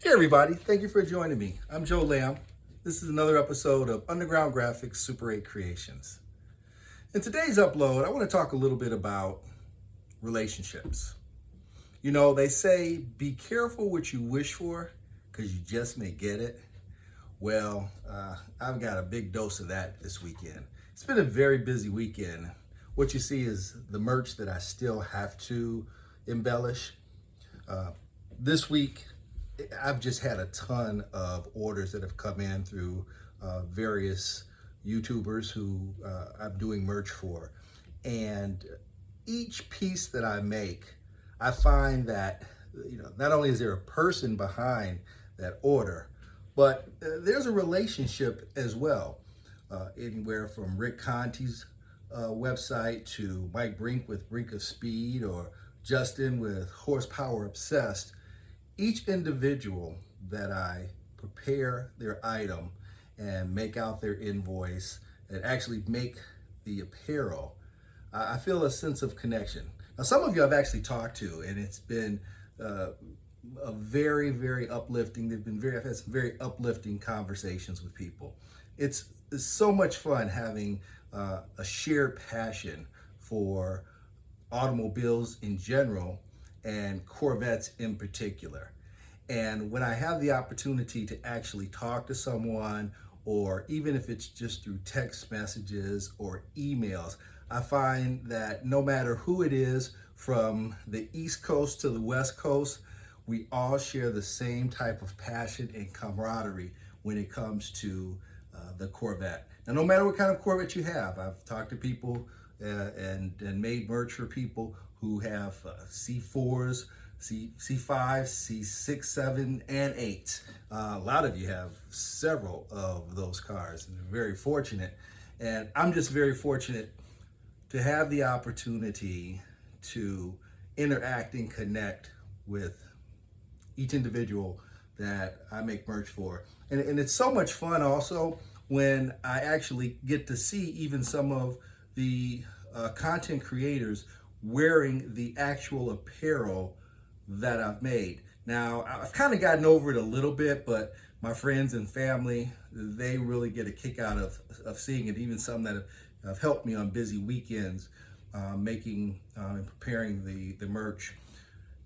Hey everybody, thank you for joining me. I'm Joe Lamb. This is another episode of Underground Graphics Super 8 Creations. In today's upload, I want to talk a little bit about relationships. You know, they say be careful what you wish for because you just may get it. Well, I've got a big dose of that this weekend. It's been a very busy weekend. What you see is the merch that I still have to embellish. This week, I've just had a ton of orders that have come in through various YouTubers who I'm doing merch for. And each piece that I make, I find that, not only is there a person behind that order, but there's a relationship as well. Anywhere from Rick Conti's website to Mike Brink with Brink of Speed or Justin with Horsepower Obsessed. Each individual that I prepare their item and make out their invoice and actually make the apparel, I feel a sense of connection. Now, some of you I've actually talked to, and it's been a very, very uplifting. I've had some very uplifting conversations with people. It's so much fun having a shared passion for automobiles in general and Corvettes in particular. And when I have the opportunity to actually talk to someone, or even if it's just through text messages or emails, I find that no matter who it is, from the East Coast to the West Coast, we all share the same type of passion and camaraderie when it comes to the Corvette. Now, no matter what kind of Corvette you have, I've talked to people and made merch for people who have C4s, C5, C6, 7, and 8. A lot of you have several of those cars, and they're very fortunate. And I'm just very fortunate to have the opportunity to interact and connect with each individual that I make merch for. And it's so much fun also when I actually get to see even some of the content creators wearing the actual apparel that I've made. Now, I've kind of gotten over it a little bit, but my friends and family, they really get a kick out of seeing it. Even some that have helped me on busy weekends making and preparing the merch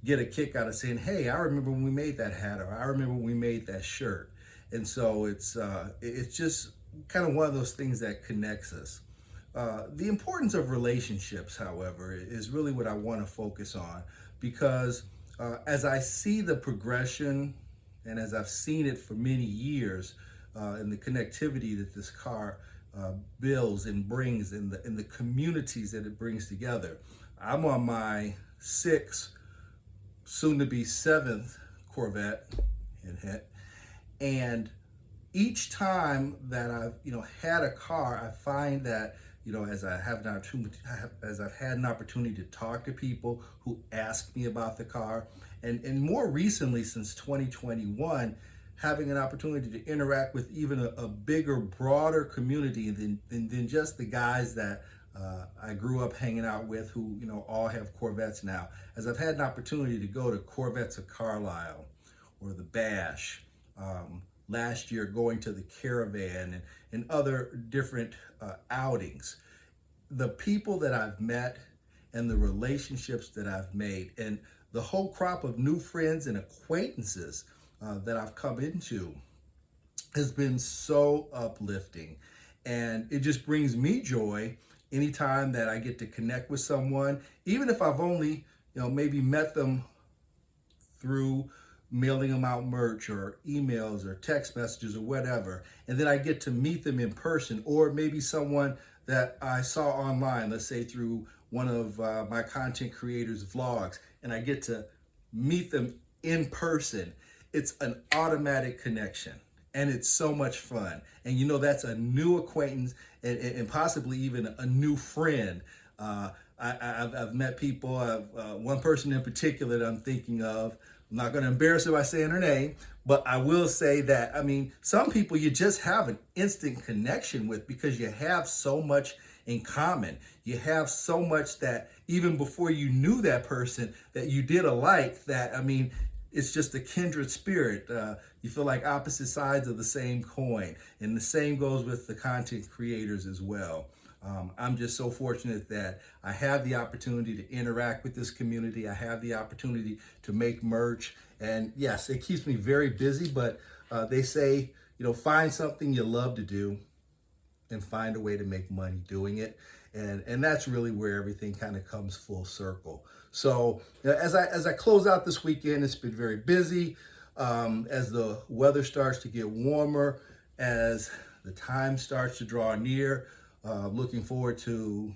get a kick out of saying, hey, I remember when we made that hat, or I remember when we made that shirt. And so it's just kind of one of those things that connects us. The importance of relationships, however, is really what I want to focus on, because as I see the progression and as I've seen it for many years in the connectivity that this car builds and brings in the communities that it brings together. I'm on my 6th, soon to be 7th Corvette, and each time that I've had a car, I find that as I've had an opportunity to talk to people who ask me about the car, and more recently since 2021, having an opportunity to interact with even a bigger, broader community than just the guys that I grew up hanging out with who all have Corvettes now. As I've had an opportunity to go to Corvettes of Carlisle or the Bash, last year going to the Caravan and other different outings, the people that I've met and the relationships that I've made and the whole crop of new friends and acquaintances that I've come into has been so uplifting. And it just brings me joy anytime that I get to connect with someone, even if I've only, maybe met them through mailing them out merch or emails or text messages or whatever, and then I get to meet them in person, or maybe someone that I saw online, let's say through one of my content creators' vlogs, and I get to meet them in person. It's an automatic connection, and it's so much fun. And that's a new acquaintance and possibly even a new friend. I've met people, one person in particular that I'm thinking of. I'm not going to embarrass her by saying her name, but I will say that, some people you just have an instant connection with because you have so much in common. You have so much that even before you knew that person that you did alike that, it's just a kindred spirit. You feel like opposite sides of the same coin. And the same goes with the content creators as well. I'm just so fortunate that I have the opportunity to interact with this community. I have the opportunity to make merch. And yes, it keeps me very busy, but they say, find something you love to do and find a way to make money doing it. And that's really where everything kind of comes full circle. So as I close out this weekend, it's been very busy. As the weather starts to get warmer, as the time starts to draw near, looking forward to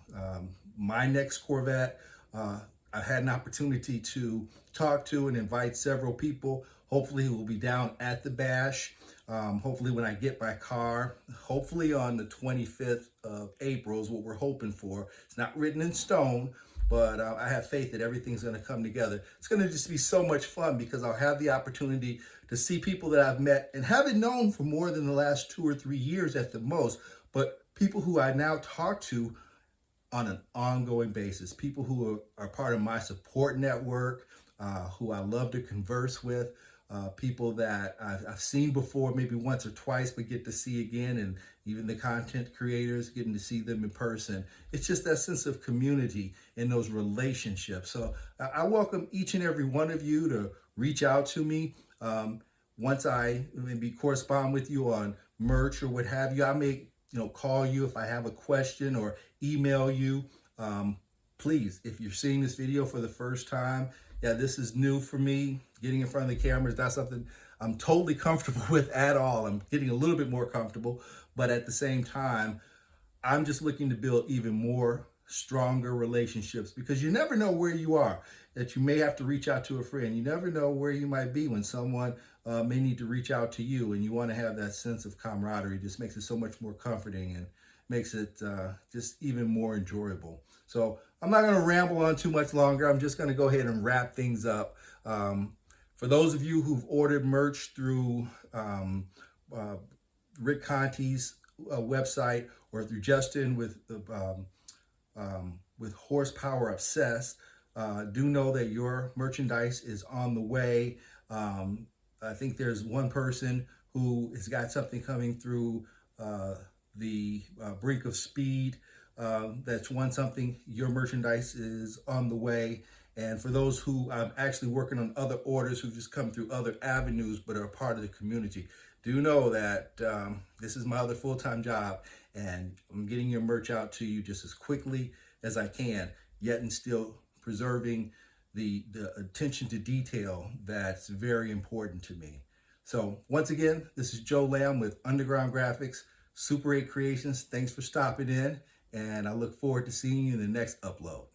my next Corvette. I've had an opportunity to talk to and invite several people. Hopefully we'll be down at the bash. Hopefully when I get my car, hopefully on the 25th of April is what we're hoping for. It's not written in stone, but I have faith that everything's going to come together. It's going to just be so much fun because I'll have the opportunity to see people that I've met and haven't known for more than the last 2 or 3 years at the most, but people who I now talk to on an ongoing basis, people who are part of my support network, who I love to converse with, people that I've seen before, maybe once or twice, but get to see again, and even the content creators, getting to see them in person. It's just that sense of community and those relationships. So I welcome each and every one of you to reach out to me. Once I maybe correspond with you on merch or what have you, I may call you if I have a question or email you. Please, if you're seeing this video for the first time, yeah, this is new for me. Getting in front of the camera is not something I'm totally comfortable with at all. I'm getting a little bit more comfortable, but at the same time, I'm just looking to build even more stronger relationships, because you never know where you are, that you may have to reach out to a friend. You never know where you might be when someone may need to reach out to you, and you want to have that sense of camaraderie. It just makes it so much more comforting and makes it just even more enjoyable. So I'm not going to ramble on too much longer. I'm just going to go ahead and wrap things up. For those of you who've ordered merch through Rick Conti's website, or through Justin with Horsepower Obsessed, do know that your merchandise is on the way. I think there's one person who has got something coming through the Brink of Speed that's won something. Your merchandise is on the way. And for those who I'm actually working on other orders who've just come through other avenues but are a part of the community, do know that this is my other full-time job, and I'm getting your merch out to you just as quickly as I can, yet and still preserving the attention to detail that's very important to me. So once again, this is Joe Lamb with Underground Graphics, Super 8 Creations. Thanks for stopping in, and I look forward to seeing you in the next upload.